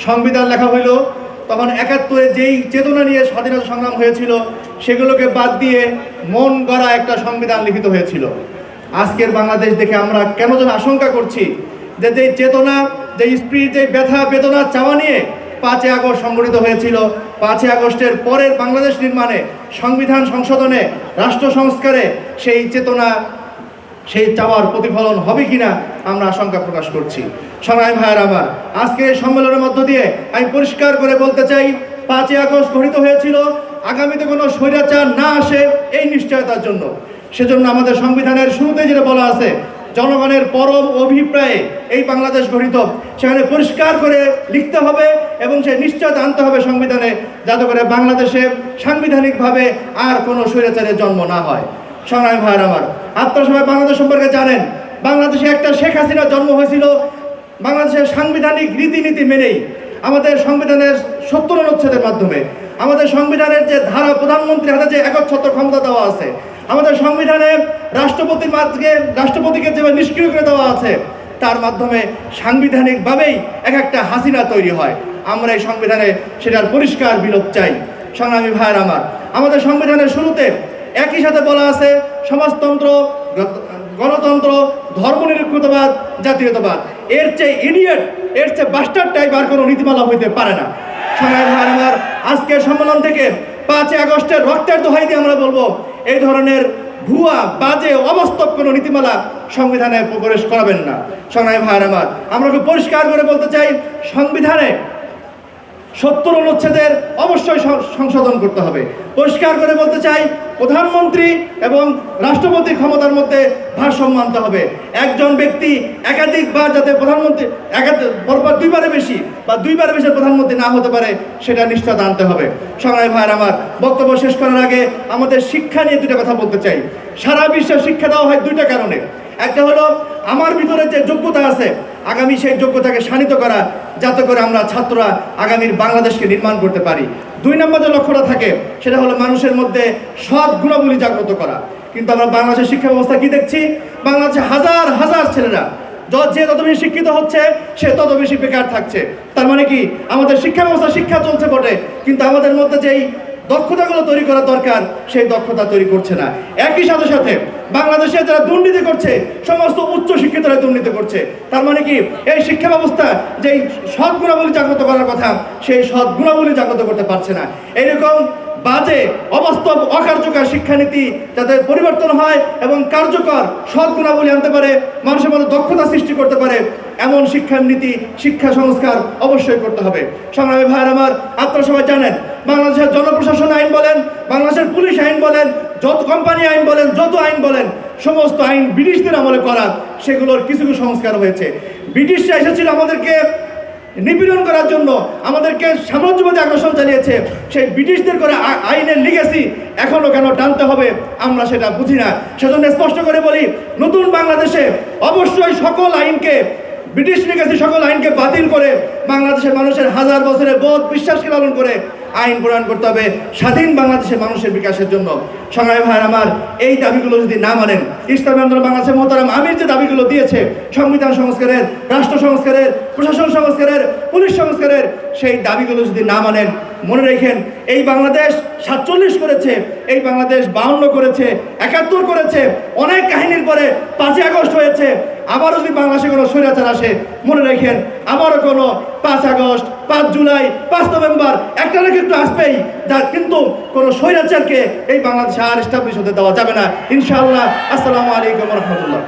সংবিধান লেখা হইল, তখন ৭১-এ যেই চেতনা নিয়ে স্বাধীনতা সংগ্রাম হয়েছিল সেগুলোকে বাদ দিয়ে মন গড়া একটা সংবিধান লিখিত হয়েছিল। আজকের বাংলাদেশ দেখে আমরা কেন যেন আশঙ্কা করছি যে যে চেতনা, যে স্পিরিট, যে ব্যথা বেদনা চাওয়া নিয়ে ৫ই আগস্ট সংগঠিত হয়েছিল, ৫ই আগস্টের পরের বাংলাদেশ নির্মাণে, সংবিধান সংশোধনে, রাষ্ট্র সংস্কারে সেই চেতনা, সেই চাওয়ার প্রতিফলন হবে কিনা আমরা আশঙ্কা প্রকাশ করছি। সংগ্রামী ভাইয়ের আমার, আজকের এই সম্মেলনের মধ্য দিয়ে আমি পরিষ্কার করে বলতে চাই, ৫ই আগস্ট গঠিত হয়েছিল আগামীতে কোনো স্বৈরাচার না আসে এই নিশ্চয়তার জন্য। সেজন্য আমাদের সংবিধানের শুরুতে যেটা বলা আছে, জনগণের পরম অভিপ্রায়ে এই বাংলাদেশ গঠিত, সেখানে পরিষ্কার করে লিখতে হবে এবং সেই নিশ্চয়তা আনতে হবে সংবিধানে, যাতে করে বাংলাদেশে সাংবিধানিকভাবে আর কোনো স্বৈরাচারের জন্ম না হয়। সংগ্রামী ভাইয়ের আমার, আপনারা সবাই বাংলাদেশ সম্পর্কে জানেন, বাংলাদেশে একটা শেখ হাসিনার জন্ম হয়েছিল বাংলাদেশের সাংবিধানিক রীতিনীতি মেনেই, আমাদের সংবিধানের ৭০ অনুচ্ছেদের মাধ্যমে, আমাদের সংবিধানের যে ধারা, প্রধানমন্ত্রীর হাতে যে একচ্ছত্র ক্ষমতা দেওয়া আছে, আমাদের সংবিধানে রাষ্ট্রপতিকে যেভাবে নিষ্ক্রিয় করে দেওয়া আছে, তার মাধ্যমে সাংবিধানিকভাবেই একটা হাসিনা তৈরি হয়। আমরা এই সংবিধানে সেটার পরিষ্কার বিলোপ চাই। সংগ্রামী ভাইয়ের আমার, আমাদের সংবিধানের শুরুতে একই সাথে বলা আছে সমাজতন্ত্র, গণতন্ত্র, ধর্মনিরপেক্ষতাবাদ, জাতীয়তাবাদ। এর চেয়ে ইডিয়েট, এর চেয়ে বাস্টার্ড টাইপ আর কোনো নীতিমালা হইতে পারে না। সংগ্রামী ভাইয়ের আমার, আজকের সম্মেলন থেকে ৫ই আগস্টের রক্তের দোহাই দিয়ে আমরা বলবো, এই ধরনের ভুয়া, বাজে, অবাস্তব কোনো নীতিমালা সংবিধানে প্রবেশ করাবেন না। সংগ্রামী ভাইয়ের আমার, আমরা খুব পরিষ্কার করে বলতে চাই, সংবিধানে ৭০ অনুচ্ছেদের অবশ্যই সংশোধন করতে হবে। পরিষ্কার করে বলতে চাই, প্রধানমন্ত্রী এবং রাষ্ট্রপতির ক্ষমতার মধ্যে ভারসাম্য আনতে হবে। একজন ব্যক্তি একাধিকবার যাতে প্রধানমন্ত্রী দুইবারের বেশি বা দুইবারের বেশি প্রধানমন্ত্রী না হতে পারে, সেটা নিশ্চয়তা আনতে হবে। সংগ্রামী ভাইয়ের আমার, বক্তব্য শেষ করার আগে আমাদের শিক্ষা নিয়ে দুটো কথা বলতে চাই। সারা বিশ্বে শিক্ষা দেওয়া হয় দুইটা কারণে। একটা হলো আমার ভিতরে যে যোগ্যতা আছে, আগামী সেই যোগ্যতাকে শানিত করা, যাতে করে আমরা ছাত্ররা আগামীর বাংলাদেশকে নির্মাণ করতে পারি। ২ নম্বর যে লক্ষ্যটা থাকে, সেটা হলো মানুষের মধ্যে সৎ গুণাবলী জাগ্রত করা। কিন্তু আমরা বাংলাদেশের শিক্ষা ব্যবস্থা কি দেখছি? বাংলাদেশে হাজার হাজার ছেলেরা যে তত বেশি শিক্ষিত হচ্ছে, সে তত বেশি বেকার থাকছে। তার মানে কি, আমাদের শিক্ষা ব্যবস্থা শিক্ষা চলছে বটে, কিন্তু আমাদের মধ্যে যেই দক্ষতাগুলো তৈরি করা দরকার, সেই দক্ষতা তৈরি করছে না। একই সাথে সাথে বাংলাদেশে যারা দুর্নীতি করছে, সমস্ত উচ্চ শিক্ষিতরা দুর্নীতি করছে। তার মানে কি, এই শিক্ষা ব্যবস্থা যেই সৎ গুণাবলী জাগ্রত করার কথা, সেই সৎ গুণাবলী জাগ্রত করতে পারছে না। এইরকম বাজে, অবাস্তব, অকার্যকর শিক্ষানীতি যাতে পরিবর্তন হয় এবং কার্যকর সৎ গুণাবলী আনতে পারে, মানুষের মধ্যে দক্ষতা সৃষ্টি করতে পারে, এমন শিক্ষানীতি, শিক্ষা সংস্কার অবশ্যই করতে হবে। সংগ্রামী ভাইয়ের আমার, আপনারা সবাই জানেন, বাংলাদেশের জনপ্রশাসন আইন বলেন, বাংলাদেশের পুলিশ আইন বলেন, যত কোম্পানি আইন বলেন, যত আইন বলেন, সমস্ত আইন ব্রিটিশদের আমলে করা, সেগুলোর কিছু কিছু সংস্কার হয়েছে। ব্রিটিশরা এসেছিল আমাদেরকে নিপীড়ন করার জন্য, আমাদেরকে সাম্রাজ্যবাদী আগ্রাসন চালিয়েছে। সেই ব্রিটিশদের করে আইনের লিগেসি এখনও কেন টানতে হবে, আমরা সেটা বুঝি না। সেজন্য স্পষ্ট করে বলি, নতুন বাংলাদেশে অবশ্যই সকল আইনকে, ব্রিটিশ লিগেসি সকল আইনকে বাতিল করে বাংলাদেশের মানুষের হাজার বছরের বোধ বিশ্বাসকে লালন করে আইন প্রণয়ন করতে হবে স্বাধীন বাংলাদেশের মানুষের বিকাশের জন্য। সংগ্রামী ভাইয়ের আমার, এই দাবিগুলো যদি না মানেন, ইসলামী আন্দোলন বাংলাদেশের মোহতারাম আমির যে দাবিগুলো দিয়েছে, সংবিধান সংস্কারের, রাষ্ট্র সংস্কারের, প্রশাসন সংস্কারের, পুলিশ সংস্কারের, সেই দাবিগুলো যদি না মানেন, মনে রেখেন, এই বাংলাদেশ ৪৭ করেছে, এই বাংলাদেশ ৫২ করেছে, ৭১ করেছে, অনেক কাহিনীর পরে ৫ই আগস্ট হয়েছে। আবারও যদি বাংলাদেশে কোনো স্বৈরাচার আসে, মনে রাখেন, আবারও কোনো ৫ আগস্ট, ৫ জুলাই, ৫ নভেম্বর একটা না একটু আসবেই, যা কিন্তু কোনো স্বৈরাচারকে এই বাংলাদেশে আর এস্টাবলিশ হতে দেওয়া যাবে না, ইনশাআল্লাহ। আসসালামু আলাইকুম রহমতুল্লাহ।